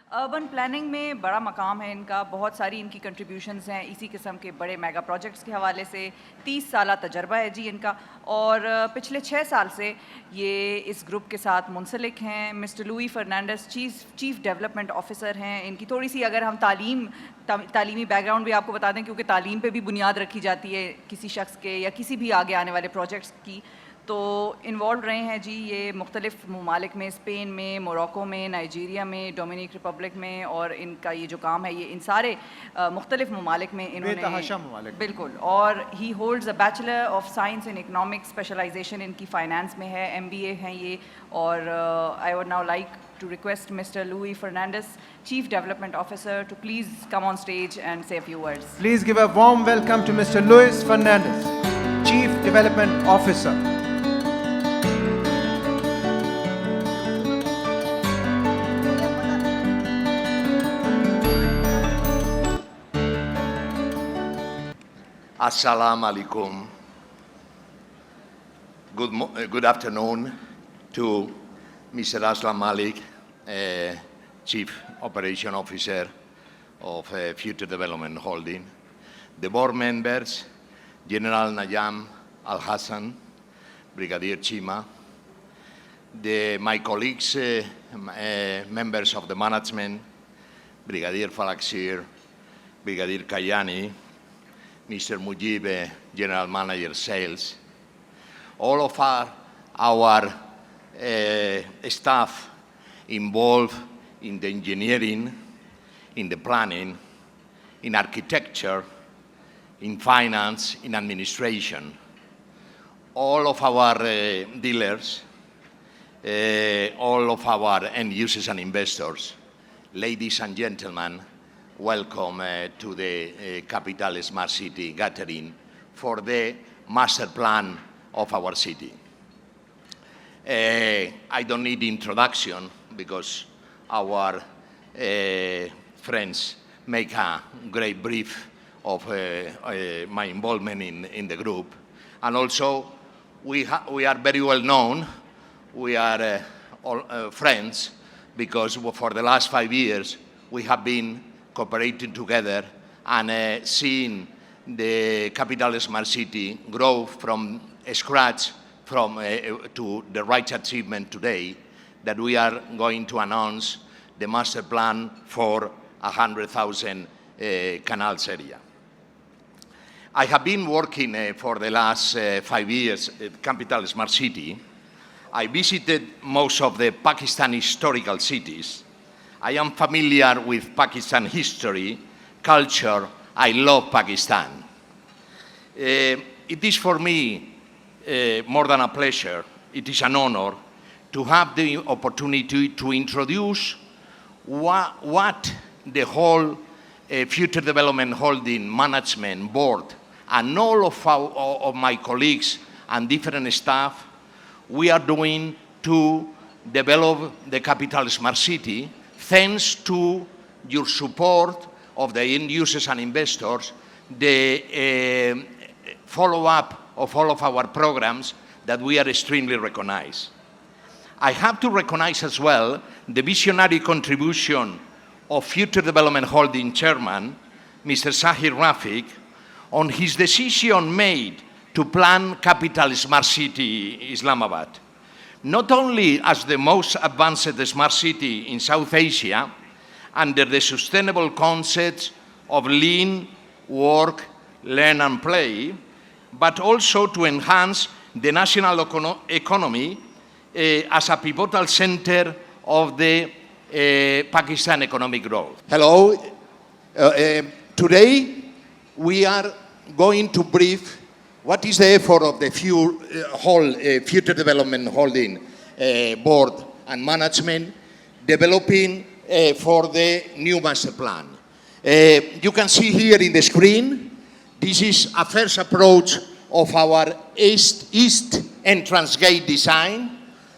Urban planning में बड़ा मकाम है इनका, बहुत सारी इनकी कंट्रीब्यूशंस हैं इसी किस्म के बड़े मेगा प्रोजेक्ट्स के हवाले से। 30 साल तजर्बा है जी इनका, और पिछले 6 साल से ये इस ग्रुप के साथ मुंसलिक हैं। Mister Louis Fernandes chief development officer हैं। इनकी थोड़ी सी अगर हम तालीमी बैकग्राउंड भी आपको बता दें, क्योंकि तालीम पे भी बुनियाद रखी जाती है किसी शख्स के या किसी भी आगे आने वाले प्रोजेक्ट्स की, तो इन्वॉल्व रहे हैं जी ये मुख्तलिफ़ ममालिक में, स्पेन में, मोरक्को में, नाइजीरिया में, डोमिनिक रिपब्लिक में, और इनका ये जो काम है ये इन सारे मुख्तलिफ़ ममालिक में इन्होंने बिल्कुल। और he holds a bachelor of science in economics, specialization इनकी फ़ाइनेंस में है, MBA हैं ये। और I would now like to request Mr. Louis Fernandez, Chief Development Officer, to please come on stage and say a few words. Please give a warm welcome to Mr. Louis Fernandez, Chief Development Officer. Assalamu alaikum. Good afternoon to Mr. Aslam Malik, Chief Operation Officer of Future Development Holding, the board members, General Najam Al-Hassan, Brigadier Chima, my colleagues, members of the management, Brigadier Falaksir, Brigadier Kayani, Mr. Mujib, General Manager Sales, all of our staff involved in the engineering, in the planning, in architecture, in finance, in administration, all of our dealers, all of our end users and investors, ladies and gentlemen, welcome to the Capital Smart City gathering for the master plan of our city. I don't need introduction because our friends make a great brief of my involvement in the group. And also, we are very well known. We are all friends because for the last 5 years, we have been cooperating together and seeing the Capital Smart City grow from scratch to the right achievement today, that we are going to announce the master plan for 100,000 canals area. I have been working for the last 5 years at Capital Smart City. I visited most of the Pakistan historical cities. I am familiar with Pakistan history, culture. I love Pakistan. It is for me more than a pleasure, it is an honor to have the opportunity to introduce what the whole Future Development Holding Management Board and all of my colleagues and different staff, we are doing to develop the Capital Smart City, thanks to your support of the end users and investors, the follow-up of all of our programs that we are extremely recognized. I have to recognize as well the visionary contribution of Future Development Holding Chairman, Mr. Sahir Rafiq, on his decision made to plan Capital Smart City Islamabad, not only as the most advanced smart city in South Asia, under the sustainable concepts of lean, work, learn and play, but also to enhance the national economy as a pivotal center of the Pakistan economic growth. Hello. Today, we are going to brief what is the effort of the whole Future Development Holding Board and Management developing for the new master plan. You can see here in the screen, this is a first approach of our east entrance gate design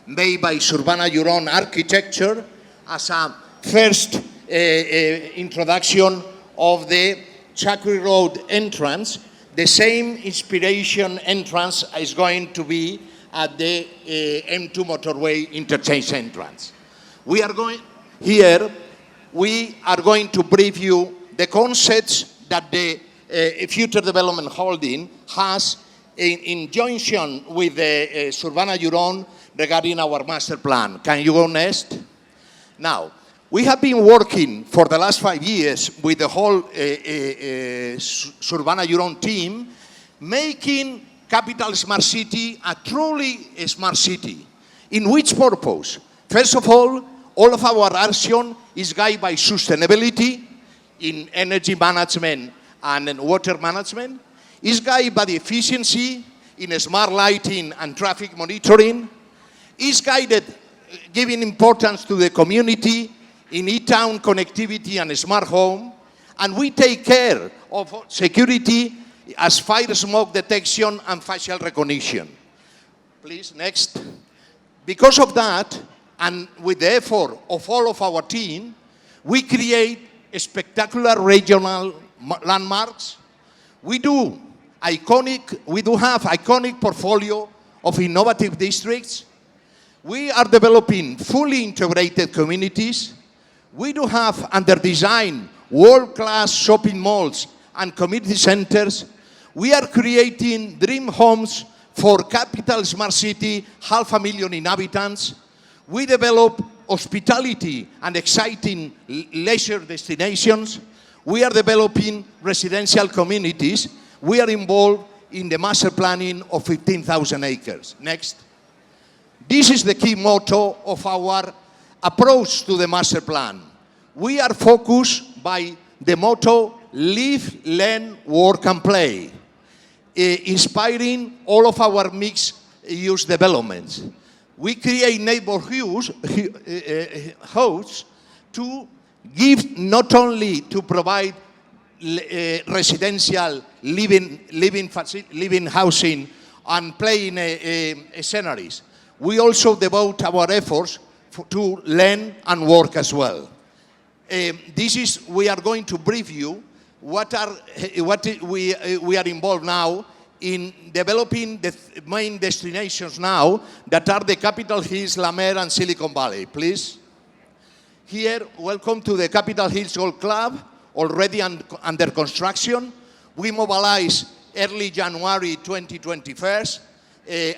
made by Surbana Euron Architecture as a first introduction of the Chakri Road entrance. The same inspiration entrance is going to be at the M2 motorway interchange entrance. We are going here we are going to brief you the concepts that the Future Development Holding has in junction with the Surbana Euron regarding our master plan. Can you go next? Now, we have been working for the last 5 years with the whole Surbana Euron team, making Capital Smart City a truly smart city. In which purpose? First of all of our action is guided by sustainability in energy management and water management, is guided by the efficiency in smart lighting and traffic monitoring, is guided giving importance to the community in e-town connectivity and smart home, and we take care of security as fire smoke detection and facial recognition. Please, next. Because of that, and with the effort of all of our team, we create spectacular regional landmarks. We do have iconic portfolio of innovative districts. We are developing fully integrated communities. We do have under design world-class shopping malls and community centers. We are creating dream homes for Capital Smart City, 500,000 inhabitants. We develop hospitality and exciting leisure destinations. We are developing residential communities. We are involved in the master planning of 15,000 acres. Next. This is the key motto of our approach to the master plan. We are focused by the motto, live, learn, work and play, inspiring all of our mixed-use developments. We create neighborhoods to give not only to provide residential living housing and playing sceneries. We also devote our efforts to learn and work as well. We are going to brief you we are involved now in developing the main destinations now that are the Capitol Hills, La Mer, and Silicon Valley. Please. Here, welcome to the Capitol Hills Golf Club, already under construction. We mobilized early January 2021,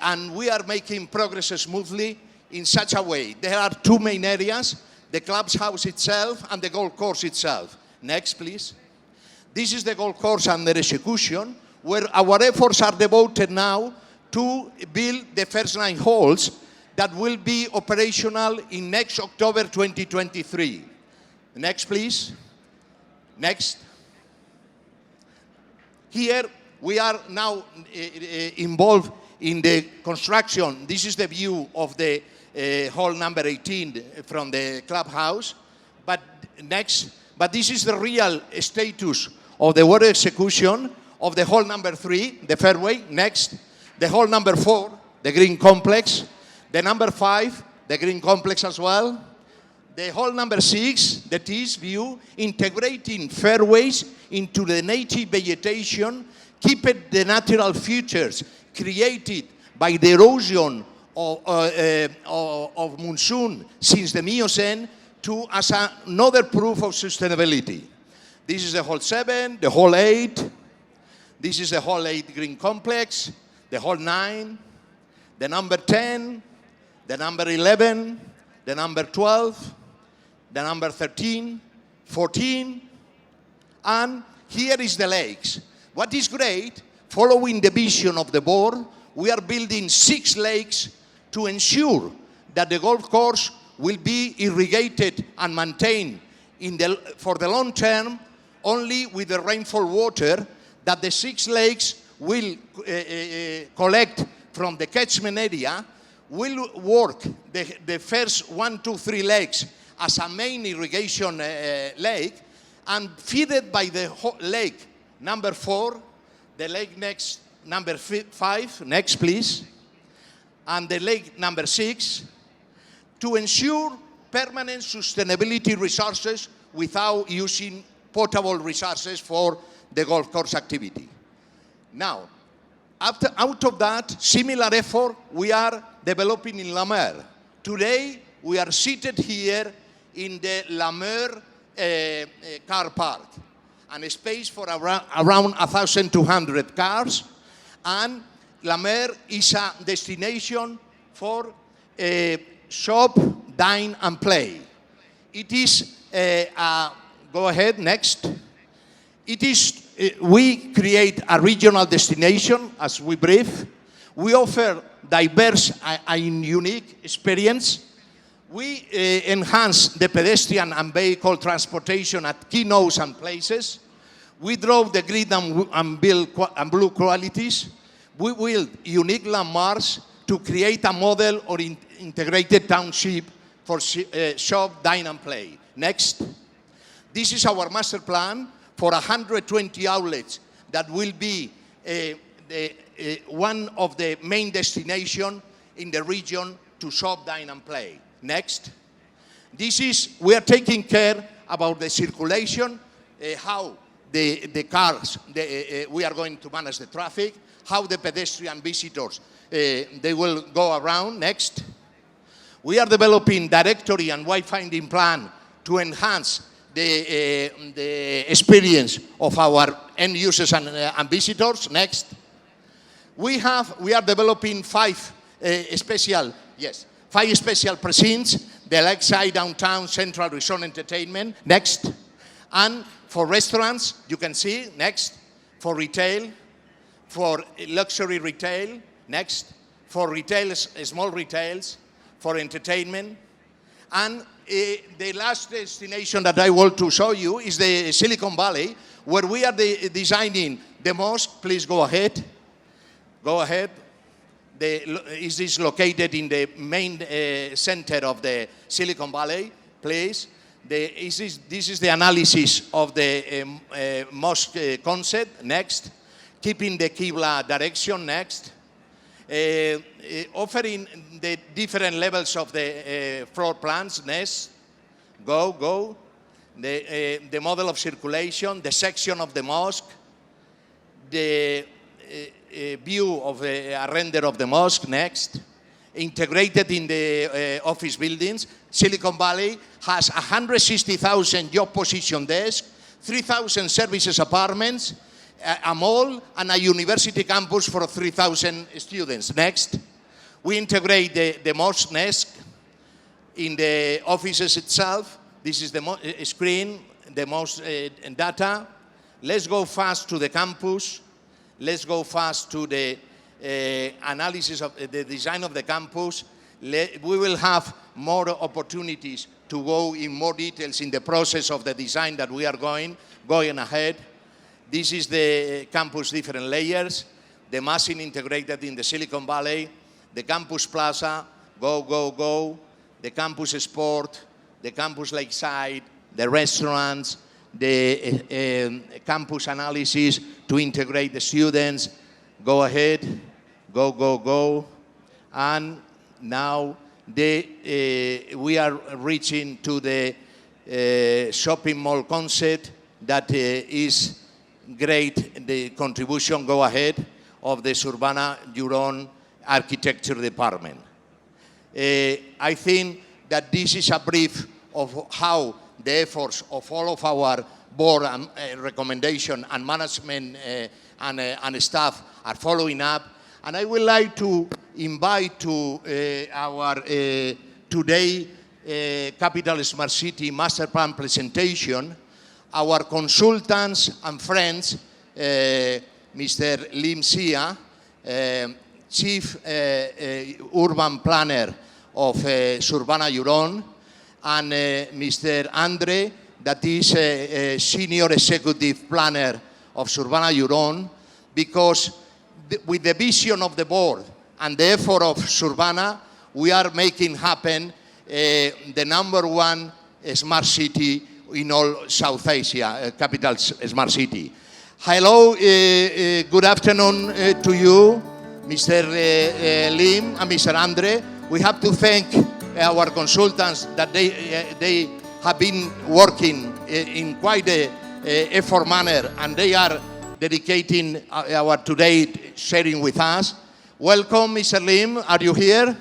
and we are making progress smoothly in such a way. There are two main areas, the clubhouse itself and the golf course itself. Next, please. This is the golf course under execution, where our efforts are devoted now to build the first 9 holes that will be operational in next October 2023. Next, please. Next. Here, we are now involved in the construction. This is the view of the hole number 18 from the clubhouse. But this is the real status of the water execution of the hole number 3, the fairway. Next, the hole number 4, the green complex. The number 5, the green complex as well. The hole number 6, the tees view, integrating fairways into the native vegetation, keeping the natural features created by the erosion of monsoon since the Miocene as another proof of sustainability. This is the hole 7, the hole 8. This is the hole 8 green complex, the hole 9, the number 10, the number 11, the number 12, the number 13, 14, and here is the lakes. What is great, following the vision of the board, we are building 6 lakes to ensure that the golf course will be irrigated and maintained for the long term only with the rainfall water that the 6 lakes will collect from the catchment area, will work the first 1, 2, 3 lakes as a main irrigation lake, and feeded by the lake number 4, the lake next number 5, next please, and the lake number 6, to ensure permanent sustainability resources without using potable resources for the golf course activity. Now, out of that similar effort, we are developing in La Mer. Today, we are seated here in the La Mer car park and a space for around 1,200 cars. And La Mer is a destination for shop, dine, and play. It is go ahead, next. It is, we create a regional destination as we brief. We offer diverse and unique experience. We enhance the pedestrian and vehicle transportation at key nodes and places. We drove the green and blue qualities. We build unique landmarks to create a model or integrated township for shop, dine, and play. Next. This is our master plan for 120 outlets that will be one of the main destinations in the region to shop, dine, and play. Next. We are taking care about the circulation, how the cars, we are going to manage the traffic, how the pedestrian visitors, they will go around. Next. We are developing directory and wayfinding plan to enhance the experience of our end users and visitors. Next. We are developing five special precincts, the Lakeside, Downtown, Central Resort Entertainment. Next. And for restaurants, you can see. Next. For retail, for luxury retail. Next. For retail, small retails, for entertainment. And the last destination that I want to show you is the Silicon Valley, where we are designing the mosque. Please go ahead. Go ahead. Is this located in the main center of the Silicon Valley? Please. This is the analysis of the mosque concept. Next. Keeping the Qibla direction. Next. Offering the different levels of the floor plans. Next. Go. The model of circulation, the section of the mosque, the view of a render of the mosque. Next. Integrated in the office buildings. Silicon Valley has 160,000 job position desks, 3,000 services apartments, a mall, and a university campus for 3,000 students. Next. We integrate the mosque desk in the offices itself. This is the screen, the most data. Let's go fast to the campus. Let's go fast to the analysis of the design of the campus. We will have more opportunities to go in more details in the process of the design that we are going ahead. This is the campus different layers, the massing integrated in the Silicon Valley, the campus plaza, go, the campus sport, the campus lakeside, the restaurants, the campus analysis to integrate the students. Go ahead, go. And now we are reaching to the shopping mall concept that is great, the contribution, go ahead, of the Surbana Huron Architecture Department. I think that this is a brief of how the efforts of all of our board and recommendation and management and staff are following up. And I would like to invite to our today Capital Smart City Master Plan presentation our consultants and friends, Mr. Lim Sia, Chief Urban Planner of Surbana Huron, and Mr. Andre, that is a Senior Executive Planner of Surbana Huron, because with the vision of the board and the effort of Surbana, we are making happen the #1 smart city in all South Asia, capital smart city. Hello, good afternoon to you, Mr. Lim and Mr. Andre. We have to thank our consultants that they have been working in quite a effort manner, and they are dedicating our today sharing with us. Welcome, Mr. Lim. Are you here?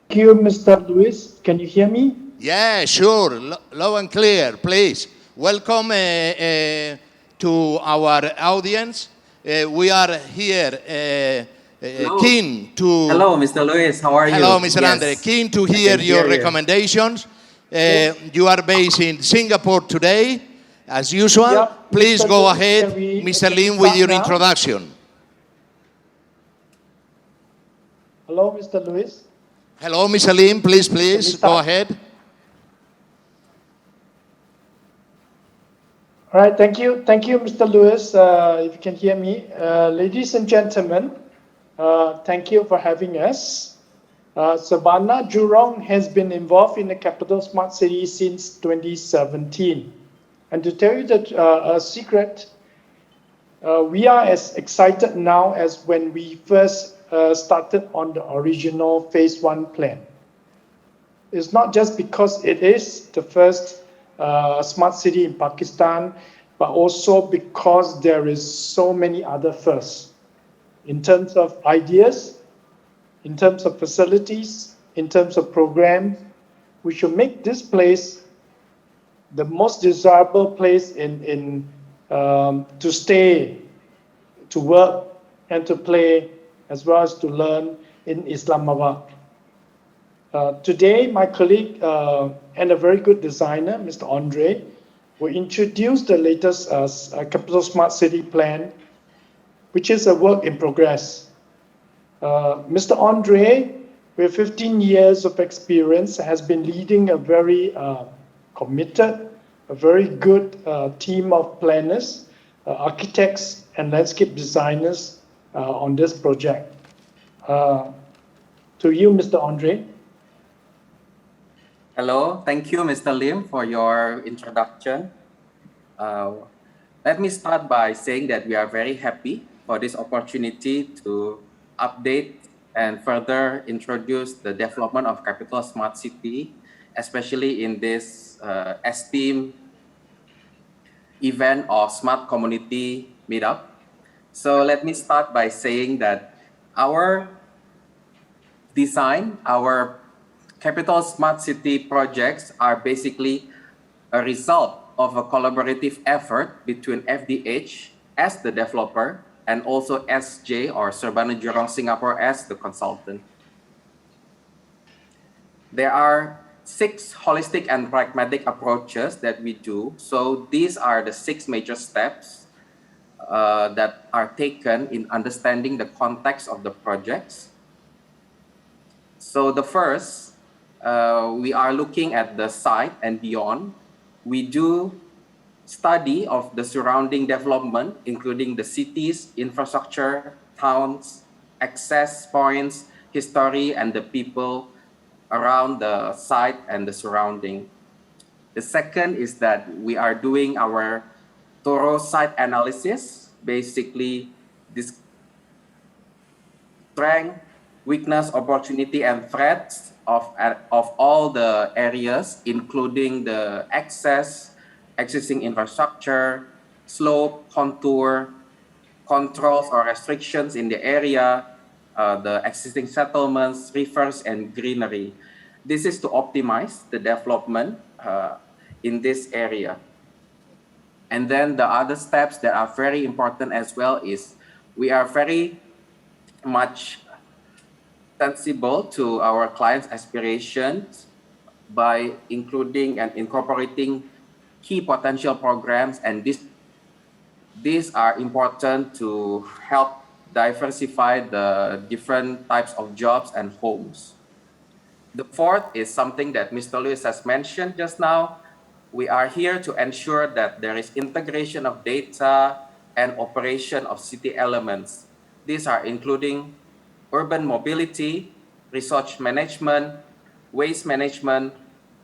Thank you, Mr. Luis. Can you hear me? Yeah, sure. Loud and clear, please. Welcome to our audience. We are here keen to... Hello, Mr. Lewis. How are you? Hello, Mr. Yes, Andre. Keen to I hear can your hear you. recommendations. You are based in Singapore today, as usual. Yeah, Please Mr. go Lewis, ahead, Mr. can we Lim, with start your now? introduction. Hello, Mr. Lewis. Hello, Mr. Lim. Please, go start? ahead. All right, thank you. Thank you, Mr. Lewis, if you can hear me. Ladies and gentlemen, thank you for having us. Savannah Jurong has been involved in the Capital Smart City since 2017. And to tell you a secret, we are as excited now as when we first started on the original Phase 1 plan. It's not just because it is the first smart city in Pakistan, but also because there is so many other firsts in terms of ideas, in terms of facilities, in terms of programs. We should make this place the most desirable place to stay, to work, and to play, as well as to learn in Islamabad. Today, my colleague and a very good designer, Mr. Andre, will introduce the latest Capital Smart City plan, which is a work in progress. Mr. Andre, with 15 years of experience, has been leading a very committed, a very good team of planners, architects, and landscape designers on this project. To you, Mr. Andre. Hello, thank you, Mr. Lim, for your introduction. Let me start by saying that we are very happy for this opportunity to update and further introduce the development of Capital Smart City, especially in this esteemed event of Smart Community Meetup. So let me start by saying that our design, our Capital Smart City projects are basically a result of a collaborative effort between FDH as the developer and also SJ or Savannah Jurong Singapore as the consultant. There are 6 holistic and pragmatic approaches that we do. So these are the 6 major steps that are taken in understanding the context of the projects. So the first, we are looking at the site and beyond. We do study of the surrounding development, including the cities, infrastructure, towns, access points, history, and the people around the site and the surrounding. The second is that we are doing our thorough site analysis, basically this strength, weakness, opportunity, and threats of all the areas, including the access, existing infrastructure, slope, contour, controls or restrictions in the area, the existing settlements, rivers, and greenery. This is to optimize the development in this area. And then the other steps that are very important as well is we are very much sensible to our clients' aspirations by including and incorporating key potential programs, and these are important to help diversify the different types of jobs and homes. The fourth is something that Mr. Lewis has mentioned just now. We are here to ensure that there is integration of data and operation of city elements. These are including urban mobility, resource management, waste management,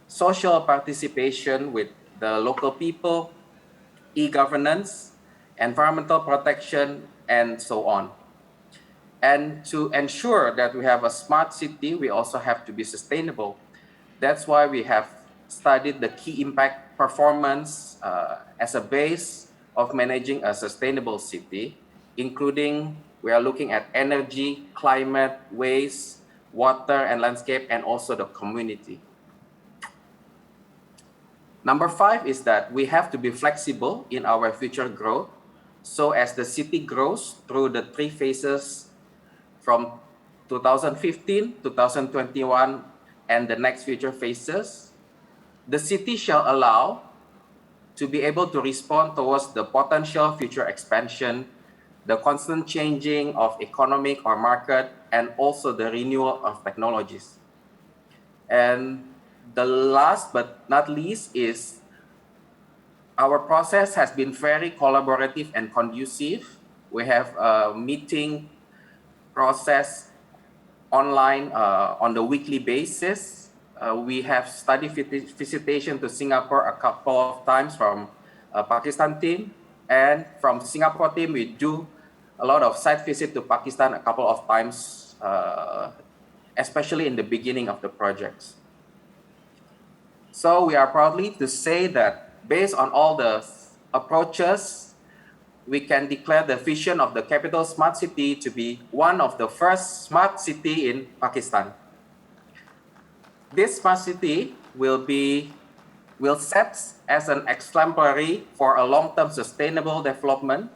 social participation with the local people, e-governance, environmental protection, and so on. And to ensure that we have a smart city, we also have to be sustainable. That's why we have studied the key impact performance as a base of managing a sustainable city, including we are looking at energy, climate, waste, water and landscape, and also the community. Number 5 is that we have to be flexible in our future growth. So as the city grows through the 3 phases from 2015, 2021, and the next future phases, the city shall allow to be able to respond towards the potential future expansion, the constant changing of economic or market, and also the renewal of technologies. And the last but not least is our process has been very collaborative and conducive. We have a meeting process online on the weekly basis. We have study visitation to Singapore a couple of times from Pakistan team. And from Singapore team, we do a lot of site visit to Pakistan a couple of times, especially in the beginning of the projects. So we are proudly to say that based on all the approaches, we can declare the vision of the capital smart city to be one of the first smart city in Pakistan. This smart city will set as an exemplary for a long-term sustainable development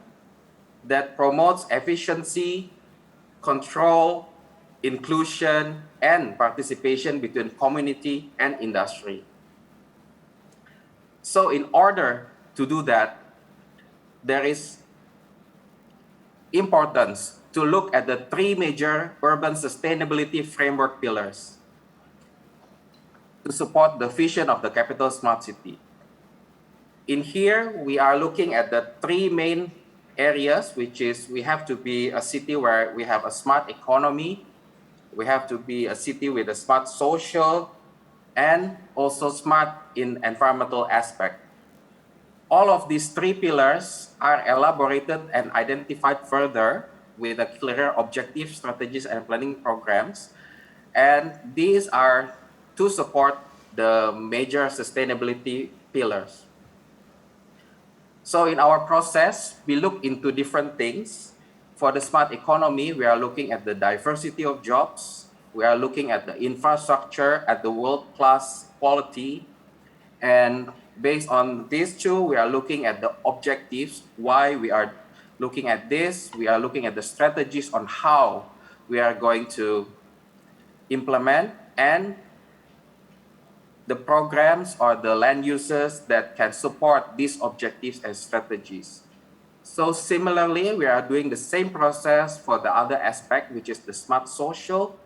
that promotes efficiency, control, inclusion, and participation between community and industry. So in order to do that, there is importance to look at the 3 major urban sustainability framework pillars to support the vision of the capital smart city. In here, we are looking at the 3 main areas, which is we have to be a city where we have a smart economy, we have to be a city with a smart social, and also smart in environmental aspect. All of these 3 pillars are elaborated and identified further with a clearer objective, strategies, and planning programs. And these are to support the major sustainability pillars. So in our process, we look into different things. For the smart economy, we are looking at the diversity of jobs. We are looking at the infrastructure at the world-class quality. And based on these 2, we are looking at the objectives, why we are looking at this. We are looking at the strategies on how we are going to implement, and the programs or the land uses that can support these objectives and strategies. So similarly, we are doing the same process for the other aspect, which is the smart social.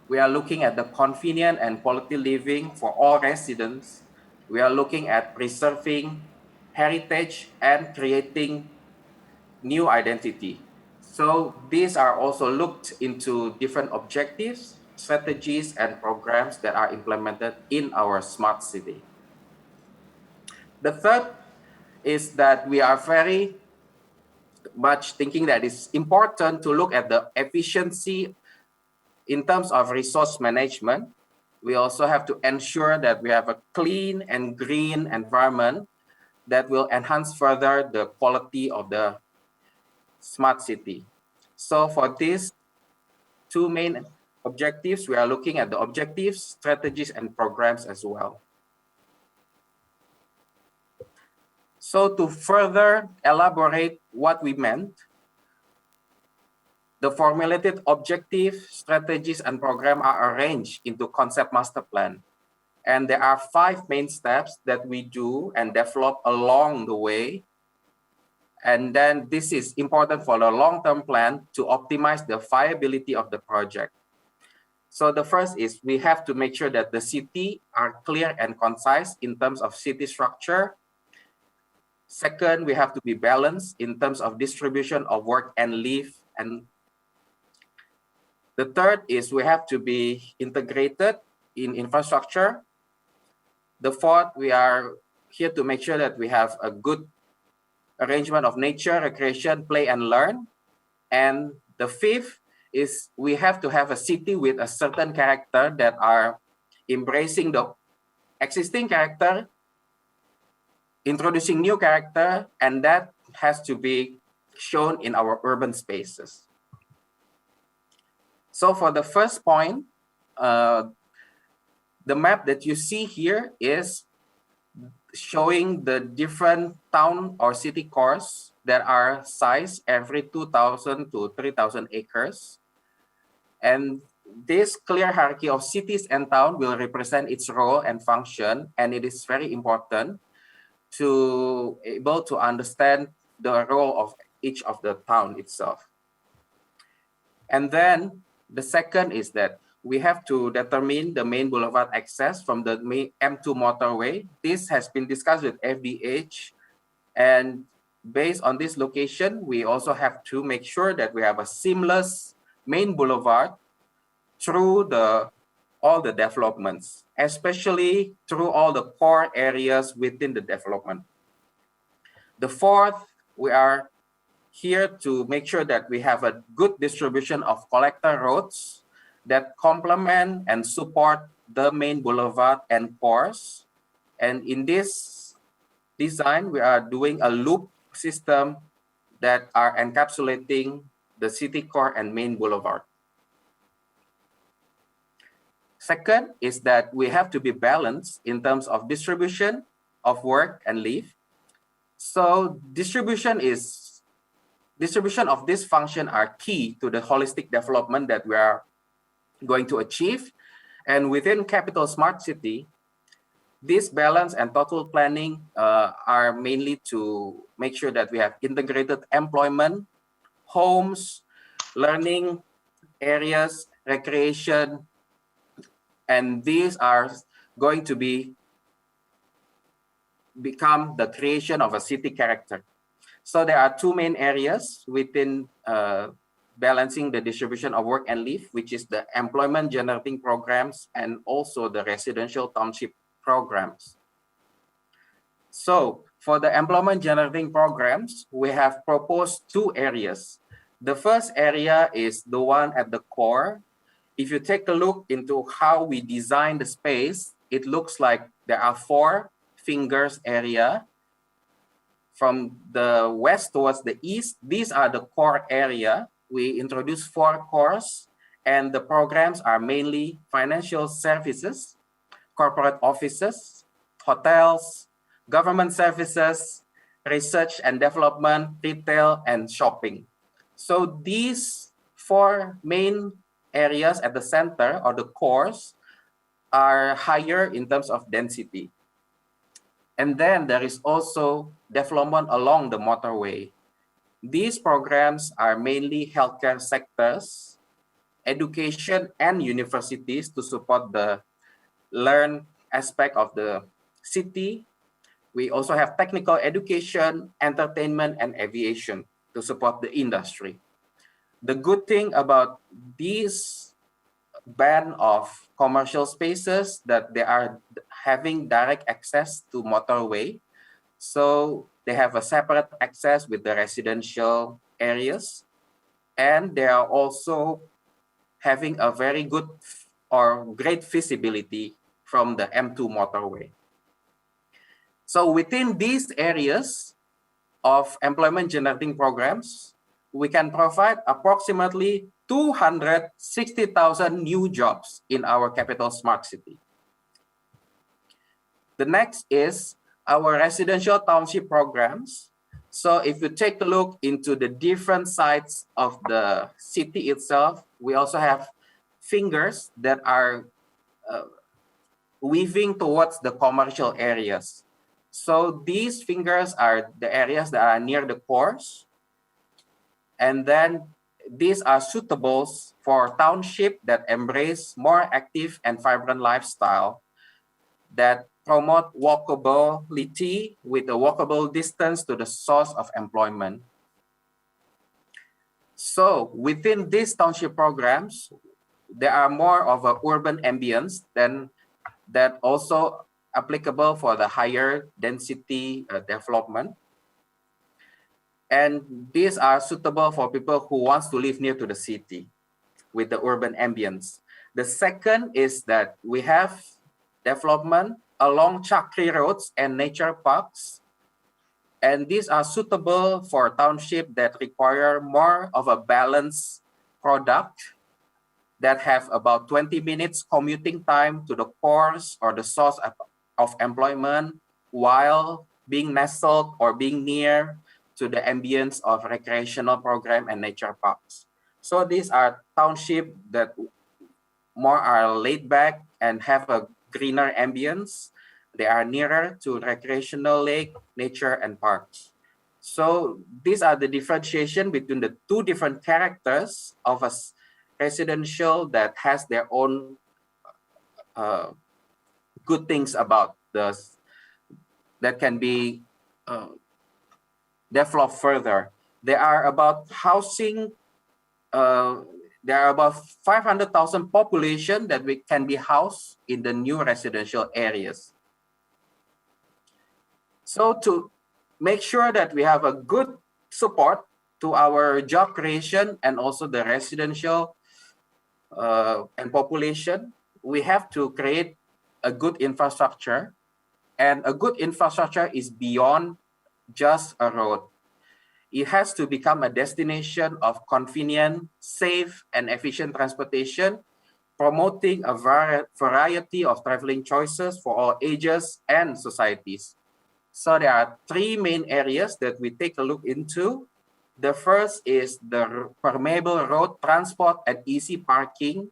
We are looking at the convenient and quality living for all residents. We are looking at preserving heritage and creating new identity. So these are also looked into different objectives, strategies, and programs that are implemented in our smart city. The third is that we are very much thinking that it's important to look at the efficiency in terms of resource management. We also have to ensure that we have a clean and green environment that will enhance further the quality of the smart city. So for these 2 main objectives, we are looking at the objectives, strategies, and programs as well. So to further elaborate what we meant, the formulated objectives, strategies, and program are arranged into concept master plan. And there are 5 main steps that we do and develop along the way. And then this is important for the long-term plan to optimize the viability of the project. So the first is we have to make sure that the city are clear and concise in terms of city structure. Second, we have to be balanced in terms of distribution of work and live. And the third is we have to be integrated in infrastructure. The fourth, we are here to make sure that we have a good arrangement of nature, recreation, play, and learn. And the fifth is we have to have a city with a certain character that are embracing the existing character, introducing new character, and that has to be shown in our urban spaces. So for the first point, the map that you see here is showing the different town or city cores that are sized every 2,000 to 3,000 acres. And this clear hierarchy of cities and town will represent its role and function, and it is very important to able to understand the role of each of the town itself. And then the second is that we have to determine the main boulevard access from the main M2 motorway. This has been discussed with FDH, and based on this location, we also have to make sure that we have a seamless main boulevard through all the developments, especially through all the core areas within the development. The fourth, we are here to make sure that we have a good distribution of collector roads that complement and support the main boulevard and cores. And in this design, we are doing a loop system that are encapsulating the city core and main boulevard. Second is that we have to be balanced in terms of distribution of work and leave. So distribution of this function are key to the holistic development that we are going to achieve. And within Capital Smart City, this balance and total planning are mainly to make sure that we have integrated employment, homes, learning areas, recreation, and these are going to become the creation of a city character. So there are two main areas within balancing the distribution of work and leave, which is the employment generating programs and also the residential township programs. So for the employment generating programs, we have proposed two areas. The first area is the one at the core. If you take a look into how we design the space, it looks like there are 4 fingers area. From the west towards the east, these are the core area. We introduced 4 cores, and the programs are mainly financial services, corporate offices, hotels, government services, research and development, retail, and shopping. So these 4 main areas at the center or the cores are higher in terms of density. And then there is also development along the motorway. These programs are mainly healthcare sectors, education, and universities to support the learn aspect of the city. We also have technical education, entertainment, and aviation to support the industry. The good thing about these band of commercial spaces that they are having direct access to motorway. So they have a separate access with the residential areas. And they are also having a very good or great visibility from the M2 motorway. So within these areas of employment generating programs, we can provide approximately 260,000 new jobs in our Capital Smart City. The next is our residential township programs. So if you take a look into the different sides of the city itself, we also have fingers that are weaving towards the commercial areas. So these fingers are the areas that are near the cores. And then these are suitable for township that embrace more active and vibrant lifestyle that promote walkability with a walkable distance to the source of employment. So within these township programs, there are more of an urban ambience than that also applicable for the higher density development. And these are suitable for people who wants to live near to the city with the urban ambience. The second is that we have development along Chakri roads and nature parks. And these are suitable for township that require more of a balanced product that have about 20 minutes commuting time to the cores or the source of employment while being nestled or being near to the ambience of recreational program and nature parks. So these are townships that more are laid back and have a greener ambience. They are nearer to recreational lake, nature, and parks. So these are the differentiation between the two different characters of a residential that has their own good things about this that can be developed further. There are about housing. There are about 500,000 population that can be housed in the new residential areas. So to make sure that we have a good support to our job creation and also the residential and population, we have to create a good infrastructure. And a good infrastructure is beyond just a road. It has to become a destination of convenient, safe, and efficient transportation, promoting a variety of traveling choices for all ages and societies. So there are three main areas that we take a look into. The first is the permeable road transport and easy parking.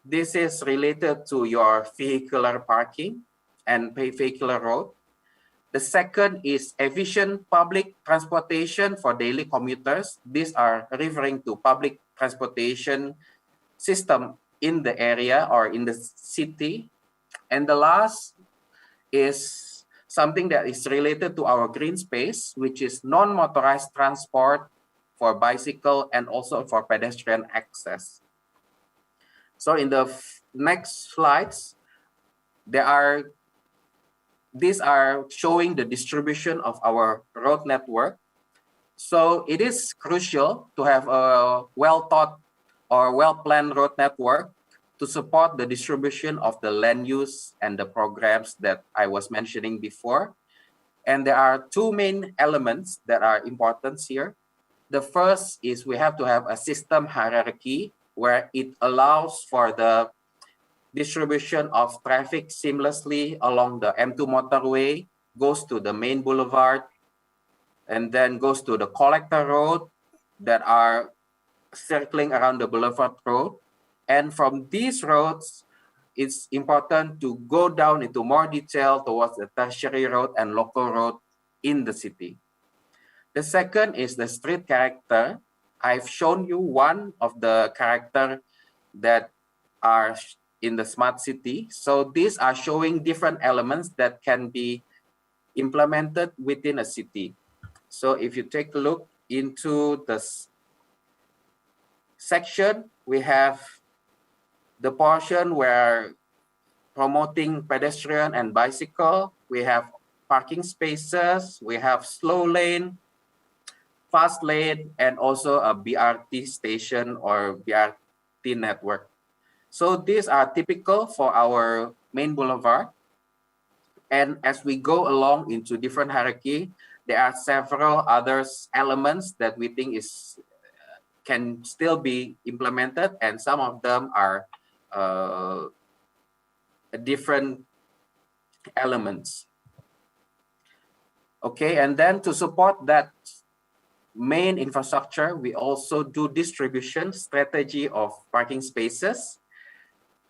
This is related to your vehicular parking and vehicular road. The second is efficient public transportation for daily commuters. These are referring to public transportation system in the area or in the city. And the last is something that is related to our green space, which is non-motorized transport for bicycle and also for pedestrian access. So in the next slides, these are showing the distribution of our road network. So it is crucial to have a well-thought or well-planned road network to support the distribution of the land use and the programs that I was mentioning before. And there are two main elements that are important here. The first is we have to have a system hierarchy where it allows for the distribution of traffic seamlessly along the M2 motorway, goes to the main boulevard, and then goes to the collector road that are circling around the boulevard road. And from these roads, it's important to go down into more detail towards the tertiary road and local road in the city. The second is the street character. I've shown you one of the character that are in the smart city. So these are showing different elements that can be implemented within a city. So if you take a look into this section, we have the portion where promoting pedestrian and bicycle. We have parking spaces, we have slow lane, fast lane, and also a BRT station or BRT network. So these are typical for our main boulevard. And as we go along into different hierarchy, there are several other elements that we think can still be implemented, and some of them are different elements. Okay, and then to support that main infrastructure, we also do distribution strategy of parking spaces.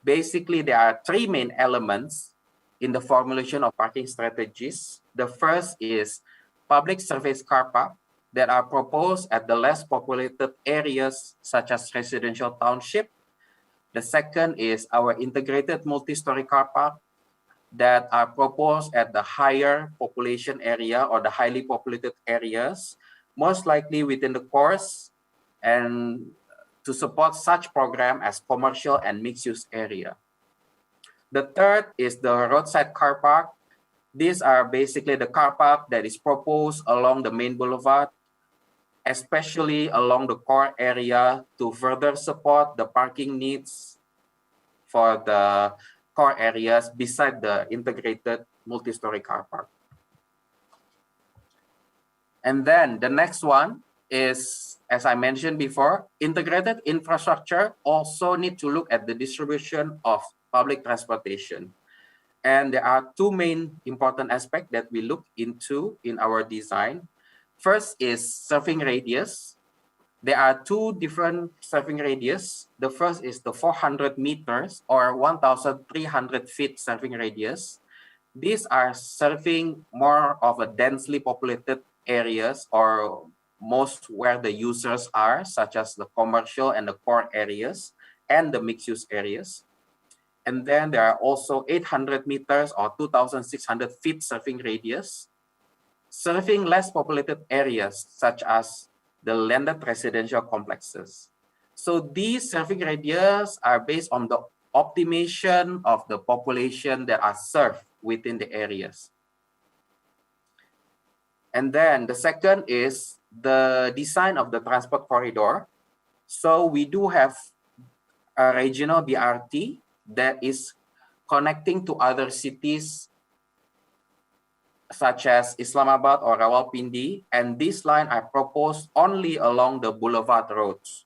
Basically, there are three main elements in the formulation of parking strategies. The first is public service car park that are proposed at the less populated areas such as residential township. The second is our integrated multi-story car park that are proposed at the higher population area or the highly populated areas, most likely within the cores, and to support such program as commercial and mixed-use area. The third is the roadside car park. These are basically the car park that is proposed along the main boulevard, especially along the core area to further support the parking needs for the core areas beside the integrated multi-story car park. And then the next one is, as I mentioned before, integrated infrastructure also need to look at the distribution of public transportation. And there are two main important aspects that we look into in our design. First is surfing radius. There are two different surfing radius. The first is the 400 meters or 1,300 feet surfing radius. These are surfing more of a densely populated areas or most where the users are, such as the commercial and the core areas and the mixed-use areas. And then there are also 800 meters or 2,600 feet surfing radius, surfing less populated areas such as the landed residential complexes. So these surfing radius are based on the optimization of the population that are served within the areas. And then the second is the design of the transport corridor. So we do have a regional BRT that is connecting to other cities such as Islamabad or Rawalpindi, and this line are proposed only along the boulevard roads.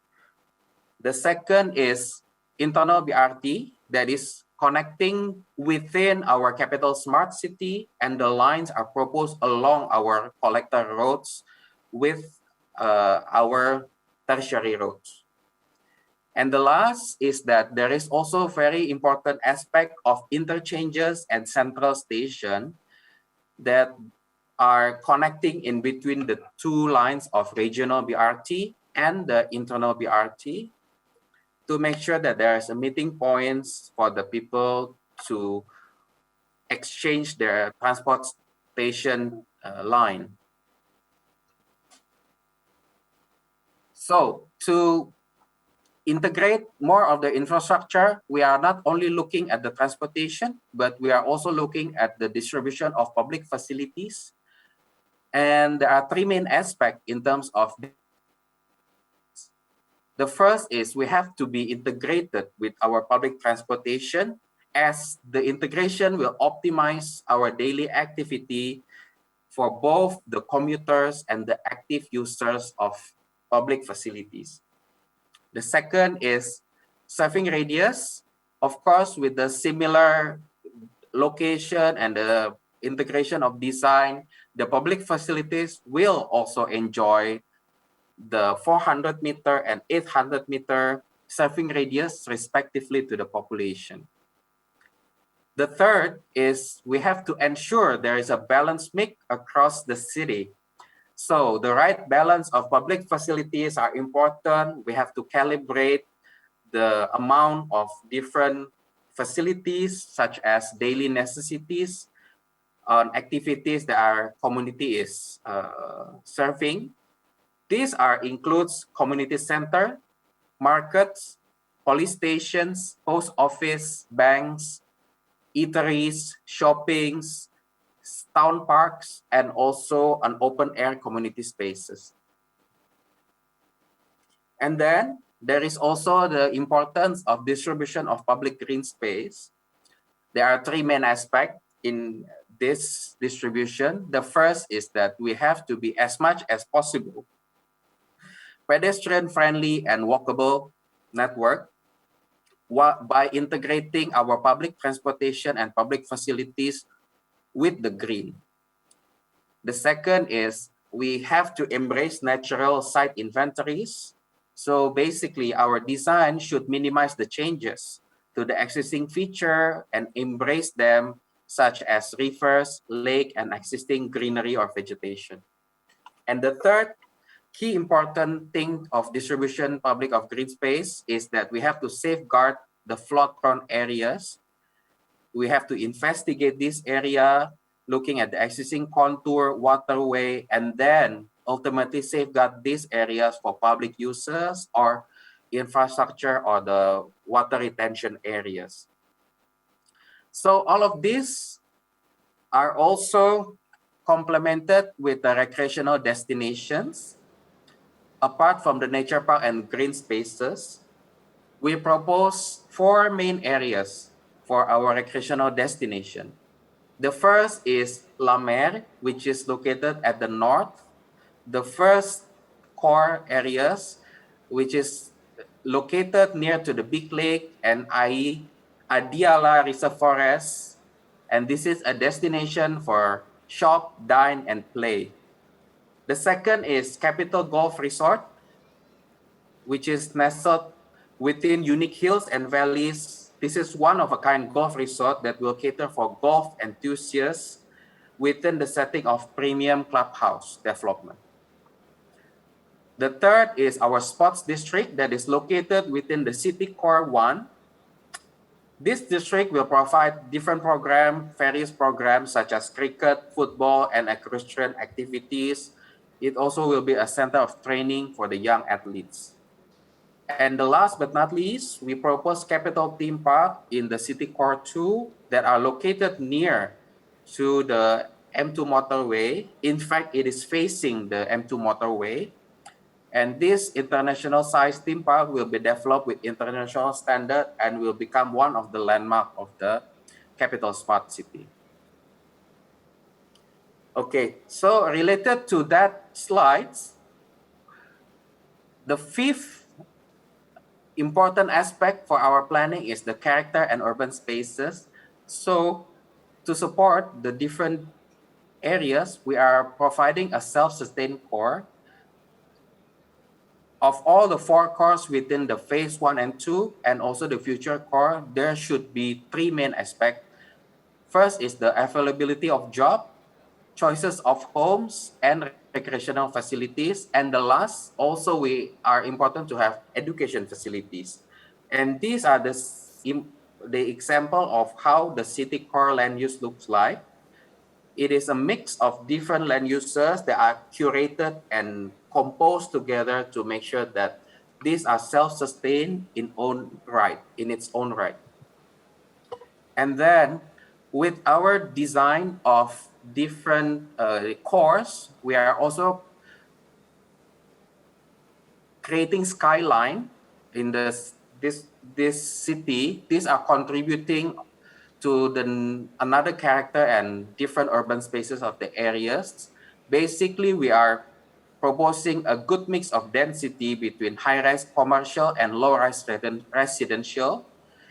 The second is internal BRT that is connecting within our capital smart city, and the lines are proposed along our collector roads with our tertiary roads. And the last is that there is also a very important aspect of interchanges and central station that are connecting in between the two lines of regional BRT and the internal BRT to make sure that there is a meeting points for the people to exchange their transport station line. So to integrate more of the infrastructure, we are not only looking at the transportation, but we are also looking at the distribution of public facilities. And there are three main aspects in terms of the first is we have to be integrated with our public transportation, as the integration will optimize our daily activity for both the commuters and the active users of public facilities. The second is surfing radius. Of course, with the similar location and the integration of design, the public facilities will also enjoy the 400 meter and 800 meter surfing radius respectively to the population. The third is we have to ensure there is a balanced mix across the city. So the right balance of public facilities are important. We have to calibrate the amount of different facilities such as daily necessities on activities that our community is serving. These includes community center, markets, police stations, post office, banks, eateries, shoppings, town parks, and also an open air community spaces. And then there is also the importance of distribution of public green space. There are three main aspects in this distribution. The first is that we have to be as much as possible pedestrian friendly and walkable network by integrating our public transportation and public facilities with the green. The second is we have to embrace natural site inventories. So basically our design should minimize the changes to the existing feature and embrace them, such as rivers, lake, and existing greenery or vegetation. And the third key important thing of distribution public of green space is that we have to safeguard the flood-prone areas. We have to investigate this area, looking at the existing contour, waterway, and then ultimately safeguard these areas for public users or infrastructure or the water retention areas. So all of these are also complemented with the recreational destinations. Apart from the nature park and green spaces, we propose 4 main areas for our recreational destination. The first is La Mer, which is located at the north. The first core areas, which is located near to the Big Lake and Adiala Reservoirs, And this is a destination for shop, dine, and play. The second is Capital Golf Resort, which is nestled within unique hills and valleys. This is one of a kind golf resort that will cater for golf enthusiasts within the setting of premium clubhouse development. The third is our sports district that is located within the City Core 1. This district will provide different various programs such as cricket, football, and equestrian activities. It also will be a center of training for the young athletes. And the last but not least, we propose Capital Theme Park in the City Core 2 that are located near to the M2 motorway. In fact, it is facing the M2 motorway. And this international size theme park will be developed with international standard and will become one of the landmark of the capital smart city. Okay, so related to that slides, the fifth important aspect for our planning is the character and urban spaces. So to support the different areas, we are providing a self-sustained core. Of all the 4 cores within the phase 1 and 2, and also the future core, there should be 3 main aspects. First is the availability of job, choices of homes, and recreational facilities. And the last, also we are important to have education facilities. And these are the example of how the city core land use looks like. It is a mix of different land uses that are curated and composed together to make sure that these are self-sustained in its own right. And then with our design of different cores, we are also creating skyline in this city. These are contributing to another character and different urban spaces of the areas. Basically, we are proposing a good mix of density between high-rise commercial and low-rise residential.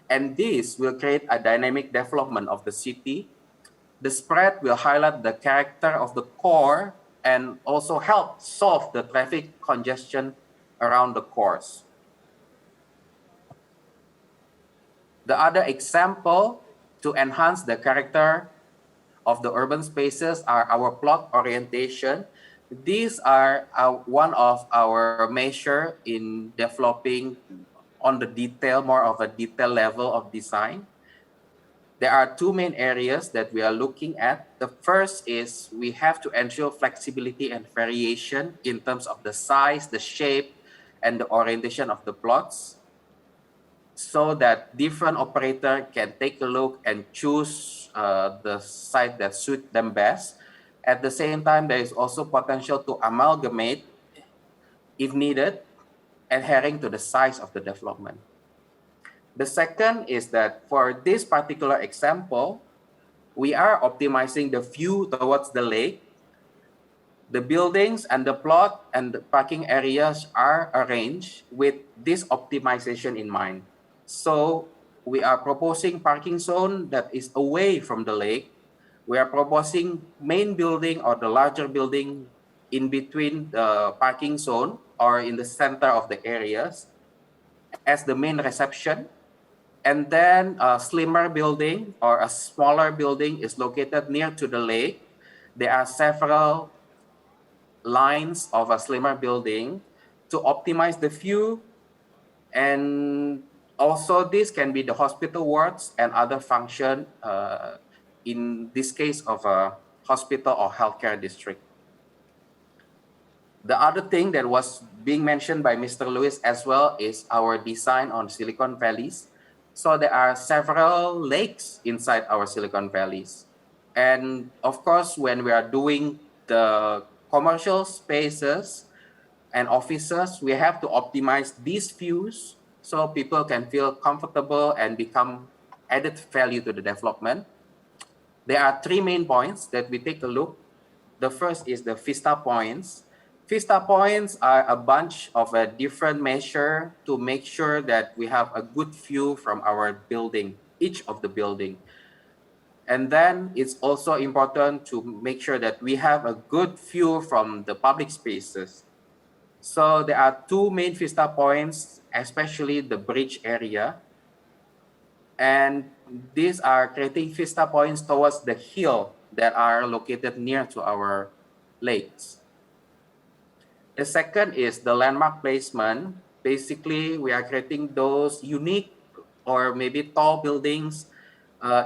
And this will create a dynamic development of the city. The spread will highlight the character of the core and also help solve the traffic congestion around the cores. The other example to enhance the character of the urban spaces are our plot orientation. These are one of our measure in developing on the detail, more of a detail level of design. There are 2 main areas that we are looking at. The first is we have to ensure flexibility and variation in terms of the size, the shape, and the orientation of the plots, so that different operator can take a look and choose the site that suits them best. At the same time, there is also potential to amalgamate if needed, adhering to the size of the development. The second is that for this particular example, we are optimizing the view towards the lake. The buildings and the plot and the parking areas are arranged with this optimization in mind. So we are proposing parking zone that is away from the lake. We are proposing main building or the larger building in between the parking zone or in the center of the areas as the main reception. And then a slimmer building or a smaller building is located near to the lake. There are several lines of a slimmer building to optimize the view. And also this can be the hospital wards and other function in this case of a hospital or healthcare district. The other thing that was being mentioned by Mr. Lewis as well is our design on Silicon Valleys. So there are several lakes inside our Silicon Valleys. And of course, when we are doing the commercial spaces and offices, we have to optimize these views so people can feel comfortable and become added value to the development. There are 3 main points that we take a look. The first is the Vista points. Vista points are a bunch of a different measure to make sure that we have a good view from our building, each of the building. And then it's also important to make sure that we have a good view from the public spaces. So there are two main vista points, especially the bridge area. And these are creating vista points towards the hill that are located near to our lakes. The second is the landmark placement. Basically, we are creating those unique or maybe tall buildings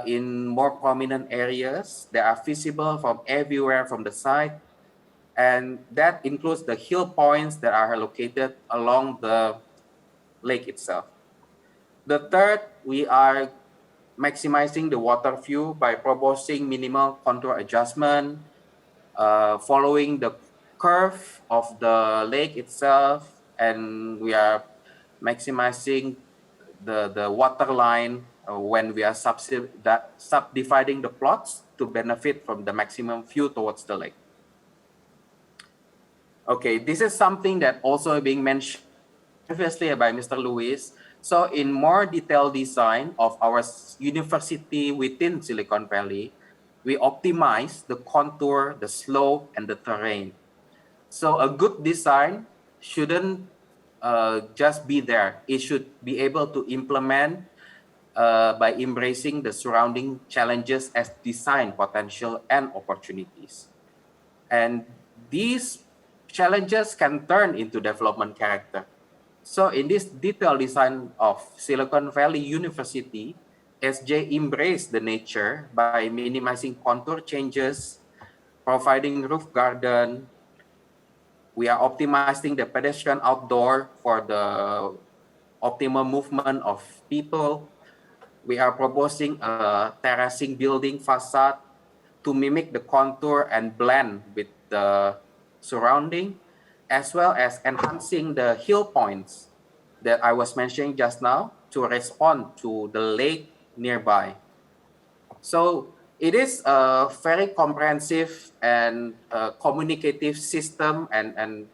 in more prominent areas that are visible from everywhere from the site. And that includes the hill points that are located along the lake itself. The third, we are maximizing the water view by proposing minimal contour adjustment, following the curve of the lake itself, and we are maximizing the water line when we are subdividing the plots to benefit from the maximum view towards the lake. Okay, this is something that also being mentioned previously by Mr. Lewis. So in more detailed design of our university within Silicon Valley, we optimize the contour, the slope, and the terrain. So a good design shouldn't just be there. It should be able to implement by embracing the surrounding challenges as design potential and opportunities. And these challenges can turn into development character. So in this detailed design of Silicon Valley University, SJ embraced the nature by minimizing contour changes, providing roof garden. We are optimizing the pedestrian outdoor for the optimal movement of people. We are proposing a terracing building facade to mimic the contour and blend with the surrounding, as well as enhancing the hill points that I was mentioning just now to respond to the lake nearby. So it is a very comprehensive and communicative system and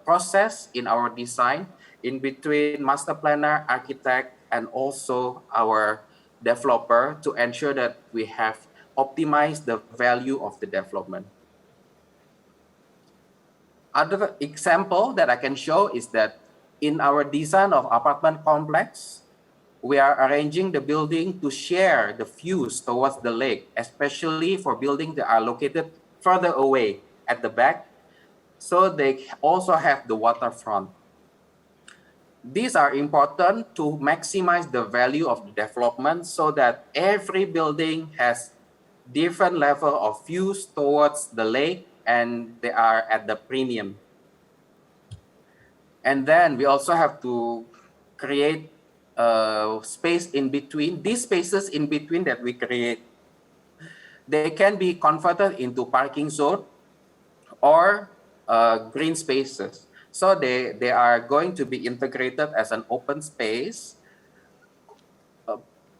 process in our design in between master planner, architect, and also our developer to ensure that we have optimized the value of the development. Other example that I can show is that in our design of apartment complex, we are arranging the building to share the views towards the lake, especially for buildings that are located further away at the back, so they also have the waterfront. These are important to maximize the value of the development so that every building has different level of views towards the lake and they are at the premium. And then we also have to create space in between. These spaces in between that we create, they can be converted into parking zone or green spaces. So they are going to be integrated as an open space,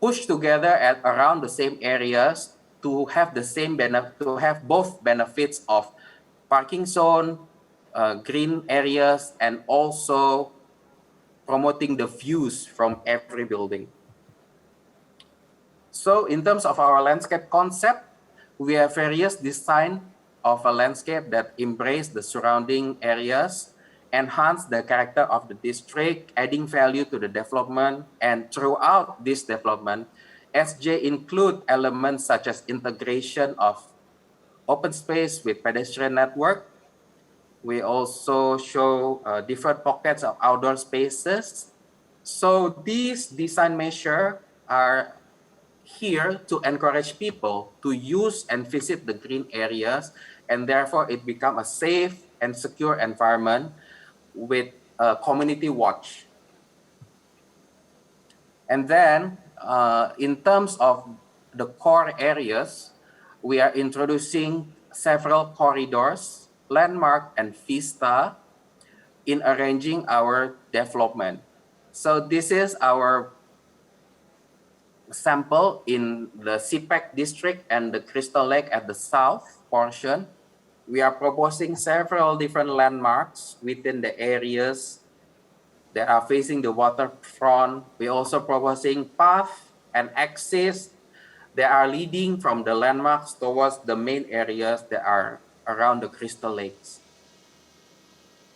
pushed together at around the same areas to have the same to have both benefits of parking zone, green areas, and also promoting the views from every building. So in terms of our landscape concept, we have various design of a landscape that embrace the surrounding areas, enhance the character of the district, adding value to the development. And throughout this development, SJ include elements such as integration of open space with pedestrian network. We also show different pockets of outdoor spaces. So these design measures are here to encourage people to use and visit the green areas, and therefore it becomes a safe and secure environment with community watch. And then in terms of the core areas, we are introducing several corridors, landmark, and vista in arranging our development. So this is our sample in the CPEC district and the Crystal Lake at the south portion. We are proposing several different landmarks within the areas that are facing the waterfront. We're also proposing path and access They are leading from the landmarks towards the main areas that are around the crystal lakes.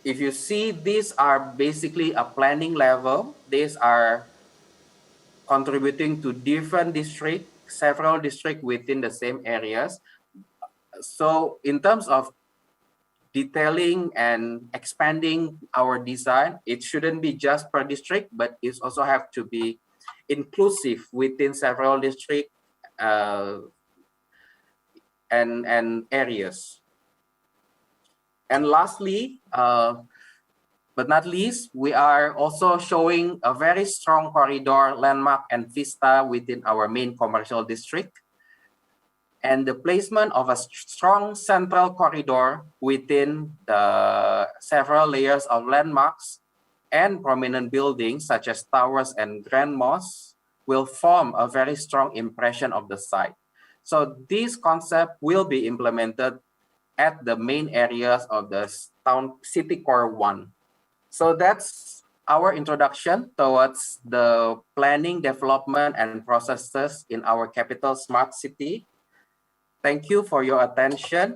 If you see, these are basically a planning level. These are contributing to different districts, several districts within the same areas. So in terms of detailing and expanding our design, it shouldn't be just per district, but it also have to be inclusive within several districts and areas. And lastly, but not least, we are also showing a very strong corridor, landmark, and vista within our main commercial district. And the placement of a strong central corridor within the several layers of landmarks and prominent buildings such as towers and grand mosques will form a very strong impression of the site. So this concept will be implemented at the main areas of the town city core 1. So that's our introduction towards the planning, development, and processes in our capital smart city. Thank you for your attention.